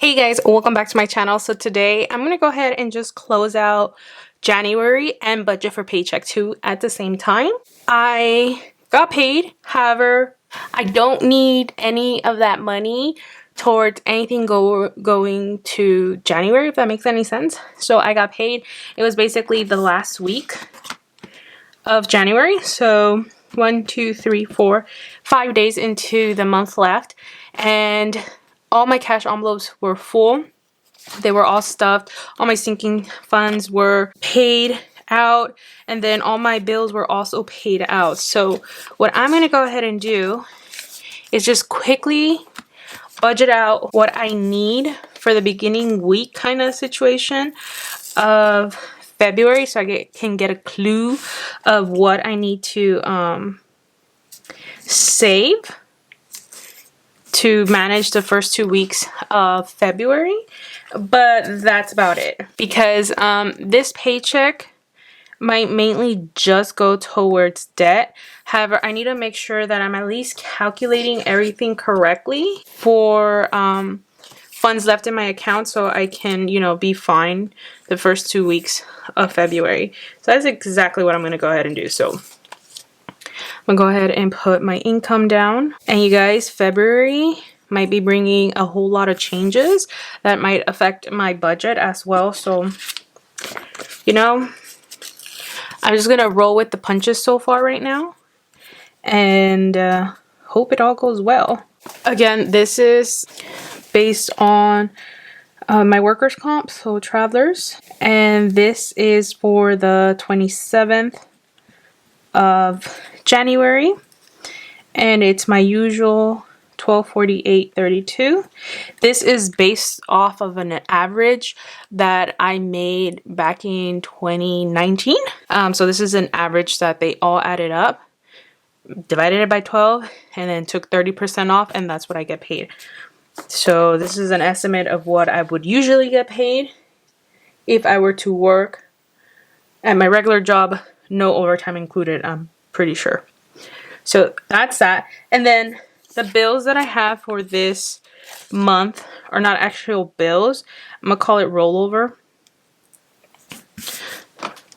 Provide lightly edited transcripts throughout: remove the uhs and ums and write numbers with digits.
Hey guys, welcome back to my channel. So today I'm going to go ahead and just close out January and budget for paycheck 2 at the same time. I got paid, however, I don't need any of that money towards anything going to January, if that makes any sense. So I got paid. It was basically the last week of January. So 1, 2, 3, 4, 5 days into the month left, and all my cash envelopes were full. They were all stuffed. All my sinking funds were paid out, and then all my bills were also paid out. So what I'm going to go ahead and do is just quickly budget out what I need for the beginning week kind of situation of February, so I can get a clue of what I need to save to manage the first 2 weeks of February. But that's about it, because this paycheck might mainly just go towards debt. However, I need to make sure that I'm at least calculating everything correctly for funds left in my account, so I can, be fine the first 2 weeks of February. So that's exactly what I'm going to go ahead and do. So I'm going to go ahead and put my income down. And you guys, February might be bringing a whole lot of changes that might affect my budget as well. So, I'm just going to roll with the punches so far right now. And hope it all goes well. Again, this is based on my workers' comp, so travelers. And this is for the 27th of January, and it's my usual 1248.32. This is based off of an average that I made back in 2019. So this is an average that they all added up, divided it by 12, and then took 30% off, and that's what I get paid. So this is an estimate of what I would usually get paid if I were to work at my regular job, no overtime included, I'm pretty sure. So that's that. And then the bills that I have for this month are not actual bills. I'm going to call it rollover.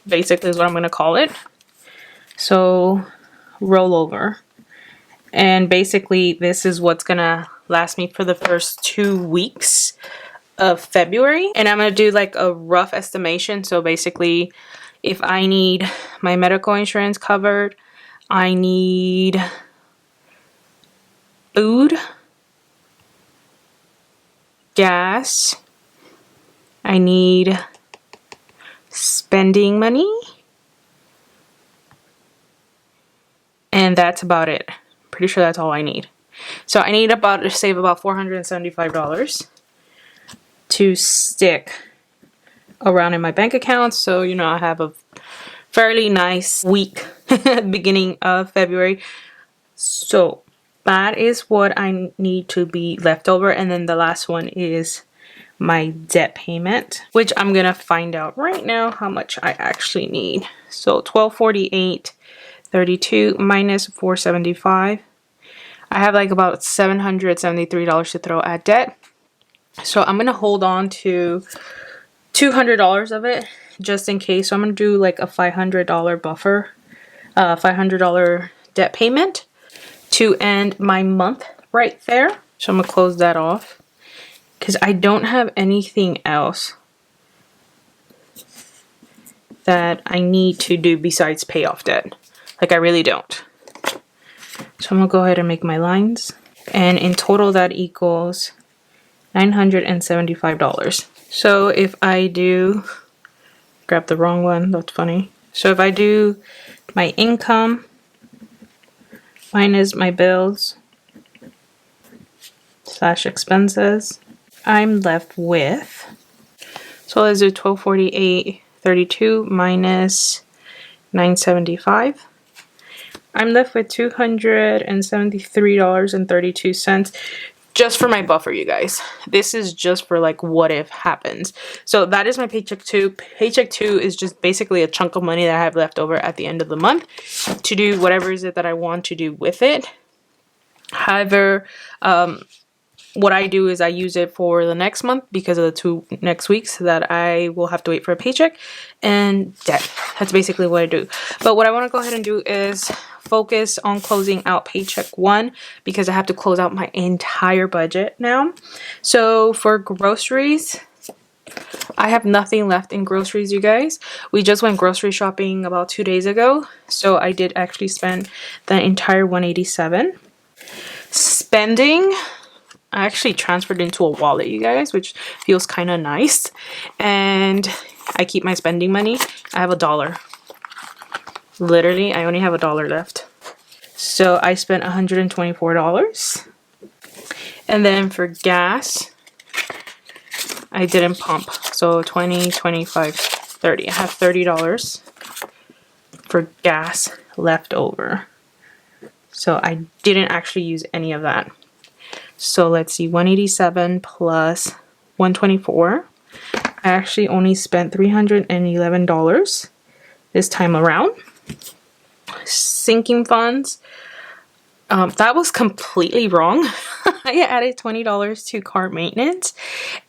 Basically is what I'm going to call it. So rollover. And basically this is what's going to last me for the first 2 weeks of February. And I'm going to do like a rough estimation. So basically, if I need my medical insurance covered, I need food, gas, I need spending money, and that's about it. Pretty sure that's all I need. So I need to save about $475 to stick around in my bank account, so I have a fairly nice week beginning of February. So that is what I need to be left over. And then the last one is my debt payment, which I'm gonna find out right now how much I actually need. So 1248.32 minus 475. I have like about $773 to throw at debt. So I'm gonna hold on to $200 of it just in case. So I'm gonna do like a $500 buffer, $500 debt payment to end my month right there. So I'm gonna close that off because I don't have anything else that I need to do besides pay off debt. Like, I really don't. So I'm gonna go ahead and make my lines, and in total that equals $975. So if I do, grab the wrong one, that's funny. So if I do my income minus my bills / expenses, I'm left with, so let's do 1248.32 minus 975. I'm left with $273.32 just for my buffer, you guys. This is just for like what if happens. So that is my paycheck 2. Paycheck 2 is just basically a chunk of money that I have left over at the end of the month to do whatever is it that I want to do with it. However, what I do is I use it for the next month because of the 2 next weeks that I will have to wait for a paycheck, and debt. That's basically what I do. But what I want to go ahead and do is focus on closing out paycheck 1 because I have to close out my entire budget now. So for groceries, I have nothing left in groceries, you guys. We just went grocery shopping about 2 days ago, so I did actually spend the entire $187. Spending, I actually transferred into a wallet, you guys, which feels kind of nice. And I keep my spending money. I have $1. Literally, I only have $1 left. So I spent $124. And then for gas, I didn't pump. So 20, 25, 30. I have $30 for gas left over. So I didn't actually use any of that. So let's see, 187 plus 124. I actually only spent $311 this time around. Sinking funds, that was completely wrong. I added $20 to car maintenance,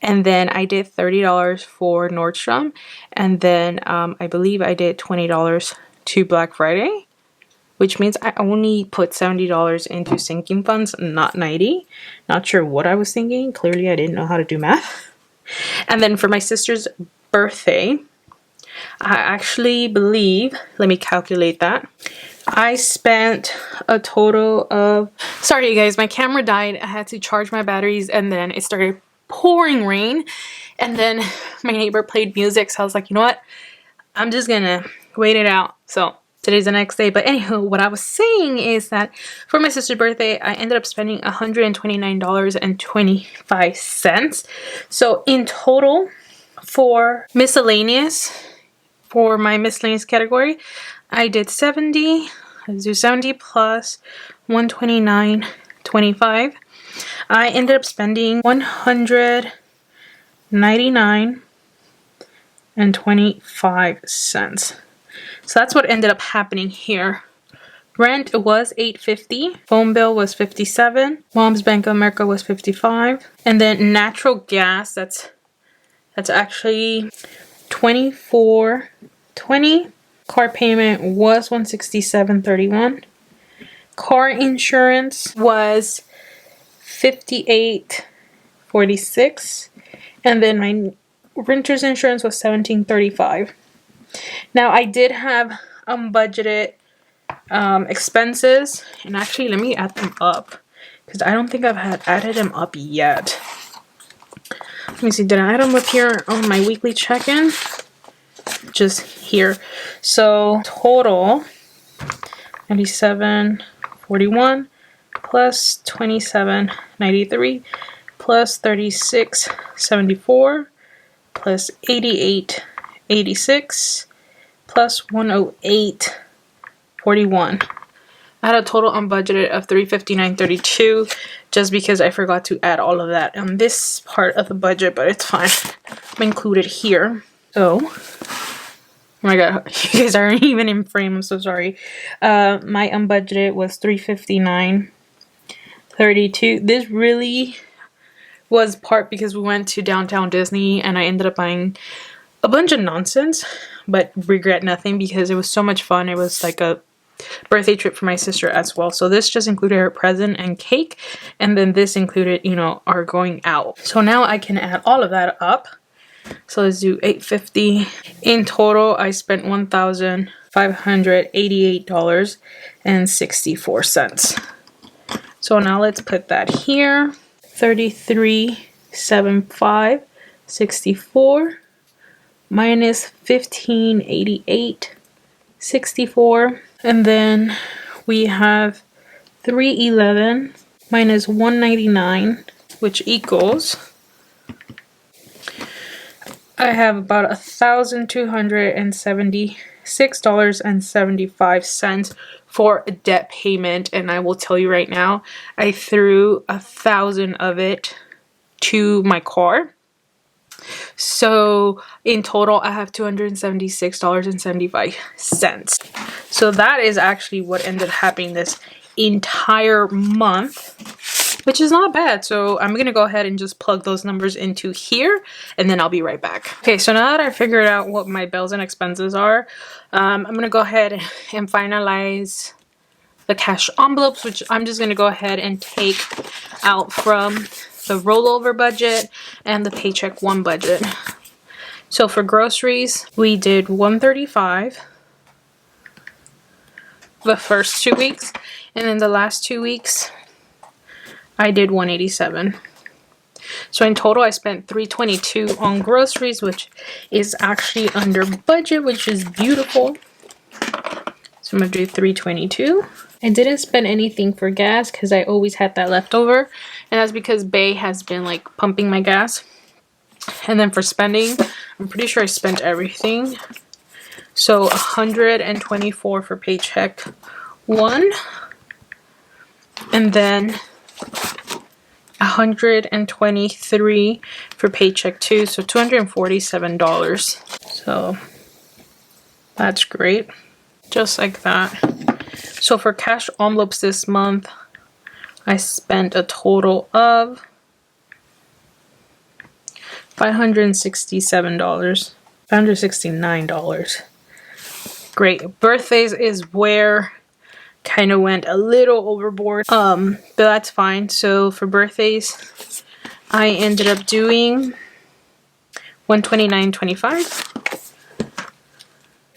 and then I did $30 for Nordstrom, and then I believe I did $20 to Black Friday, which means I only put $70 into sinking funds, not $90. Not sure what I was thinking. Clearly, I didn't know how to do math. And then for my sister's birthday, I actually believe, let me calculate that. I spent a total of, sorry you guys, my camera died. I had to charge my batteries, and then it started pouring rain. And then my neighbor played music, so I was like, you know what? I'm just gonna wait it out. So today's the next day. But anywho, what I was saying is that for my sister's birthday, I ended up spending $129.25. So in total, for miscellaneous, for my miscellaneous category, I did 70. Let's do 70 plus 129.25. I ended up spending $199.25. So that's what ended up happening here. Rent was $850. Phone bill was $57. Mom's Bank of America was $55. And then natural gas, that's actually $24.20. Car payment was $167.31. Car insurance was $58.46. And then my renter's insurance was $17.35. Now I did have unbudgeted expenses, and actually let me add them up because I don't think I've added them up yet. Let me see, did I add them up here on my weekly check-in? Just here. So total $97.41 plus $27.93 plus $36.74 plus $88.86 plus $108.41. I had a total unbudgeted of $359.32 just because I forgot to add all of that on this part of the budget, but it's fine. I'm included here. So, oh my god, you guys aren't even in frame, I'm so sorry. My unbudgeted was $359.32. This really was part because we went to downtown Disney and I ended up buying a bunch of nonsense, but regret nothing because it was so much fun. It was like a birthday trip for my sister as well. So this just included her present and cake, and then this included, you know, our going out. So now I can add all of that up. So let's do $850. In total, I spent $1,588.64. So now let's put that here. $33.75.64 minus $15.88.64. And then we have $311 minus $199, which equals, I have about $1,276.75 for a debt payment. And I will tell you right now, I threw $1,000 of it to my car. So in total, I have $276.75. So that is actually what ended up happening this entire month. which is not bad. So I'm gonna go ahead and just plug those numbers into here, and then I'll be right back. Okay, so now that I figured out what my bills and expenses are, I'm gonna go ahead and finalize the cash envelopes, which I'm just gonna go ahead and take out from the rollover budget and the paycheck one budget. So for groceries, we did $135 the first 2 weeks, and then the last 2 weeks I did $187. So in total I spent $322 on groceries, which is actually under budget, which is beautiful. So I'm gonna do $322. I didn't spend anything for gas because I always had that left over, and that's because Bay has been like pumping my gas. And then for spending, I'm pretty sure I spent everything. So $124 for paycheck one, and then $123 for paycheck two, so $247. So that's great, just like that. So for cash envelopes this month, I spent a total of $567, $569. Great. Birthdays is where kind of went a little overboard, but that's fine. So for birthdays, I ended up doing $129.25.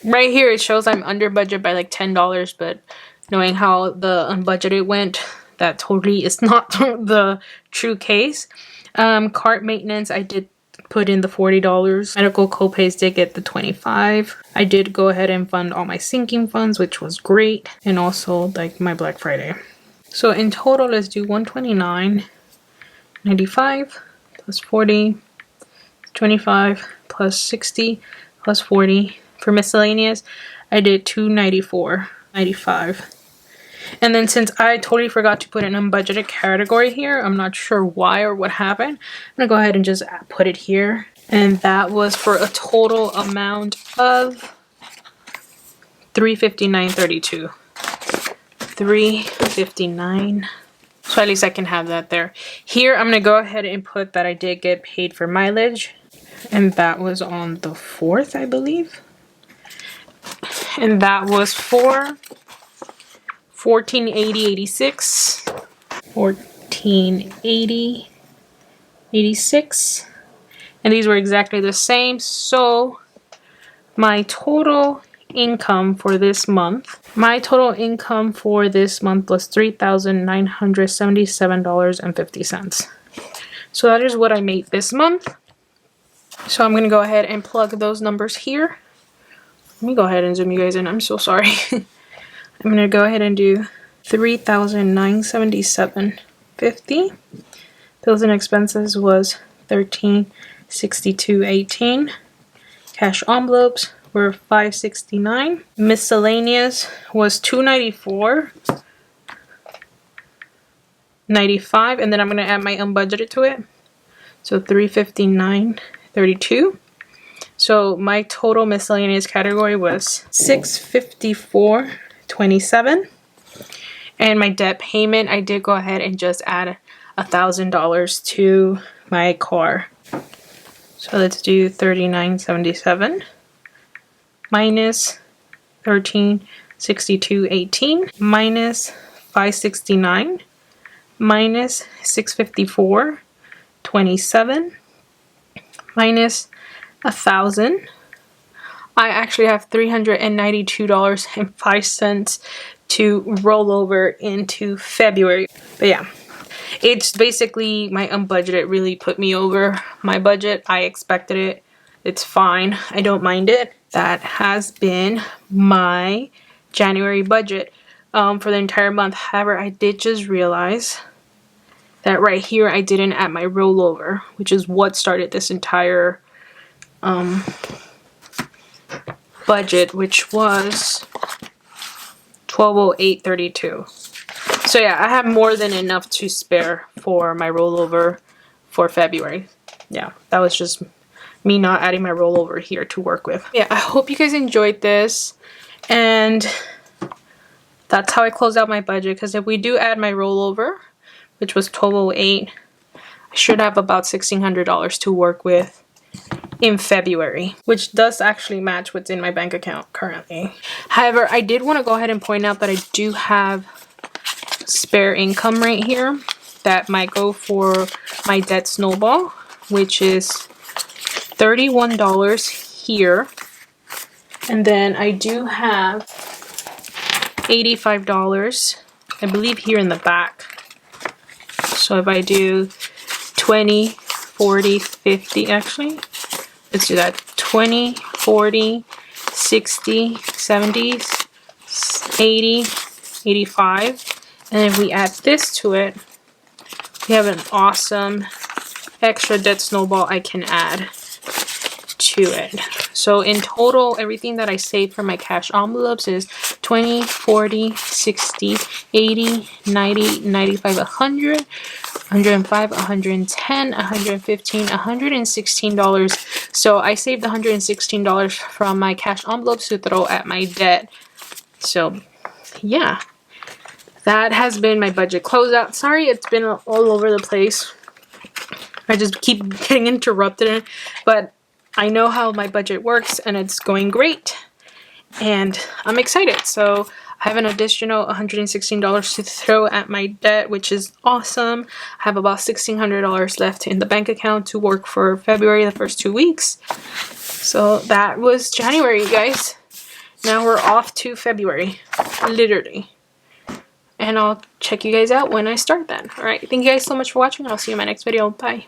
Right here it shows I'm under budget by like $10, but knowing how the unbudgeted went, that totally is not the true case. Cart maintenance, I did put in the $40. Medical copays did get the $25. I did go ahead and fund all my sinking funds, which was great, and also like my Black Friday. So in total, let's do $129.95 plus 40, 25 plus 60 plus 40. For miscellaneous, I did $294.95. And then since I totally forgot to put an unbudgeted category here, I'm not sure why or what happened, I'm gonna go ahead and just put it here. And that was for a total amount of $359.32. $359. So at least I can have that there. Here I'm gonna go ahead and put that I did get paid for mileage, and that was on the 4th, I believe. And that was for $1480.86, $1480.86, and these were exactly the same. So my total income for this month, was $3,977.50. So that is what I made this month. So I'm gonna go ahead and plug those numbers here. Let me go ahead and zoom you guys in. I'm so sorry. I'm gonna go ahead and do $3,977.50. Bills and expenses was $1362.18. Cash envelopes were $569. Miscellaneous was $294.95, and then I'm gonna add my unbudgeted to it. So $359.32. So my total miscellaneous category was $654.27. And my debt payment, I did go ahead and just add $1,000 to my car. So let's do $39.77 minus $1362.18 minus $569 minus $654.27 minus $1,000. I actually have $392.05 to roll over into February. But yeah, it's basically my unbudgeted really put me over my budget. I expected it. It's fine. I don't mind it. That has been my January budget for the entire month. However, I did just realize that right here I didn't add my rollover, which is what started this entire budget, which was $1208.32. So yeah, I have more than enough to spare for my rollover for February. Yeah, that was just me not adding my rollover here to work with. Yeah, I hope you guys enjoyed this, and that's how I close out my budget, because if we do add my rollover, which was $1,208. I should have about $1,600 to work with in February, which does actually match what's in my bank account currently. However, I did want to go ahead and point out that I do have spare income right here that might go for my debt snowball, which is $31 here. And then I do have $85, I believe, here in the back. So if I do 20, 40, 50, actually, let's do that. 20, 40, 60, 70, 80, 85. And if we add this to it, we have an awesome extra debt snowball I can add to it. So in total, everything that I saved from my cash envelopes is 20, 40, 60, 80, 90, 95, 100, 105, 110, 115, $116. So I saved $116 from my cash envelopes to throw at my debt. So yeah, that has been my budget closeout. Sorry, it's been all over the place. I just keep getting interrupted, but I know how my budget works and it's going great. And I'm excited. So I have an additional $116 to throw at my debt, which is awesome. I have about $1,600 left in the bank account to work for February, the first 2 weeks. So that was January, you guys. Now we're off to February, literally. And I'll check you guys out when I start then. Alright, thank you guys so much for watching. I'll see you in my next video. Bye.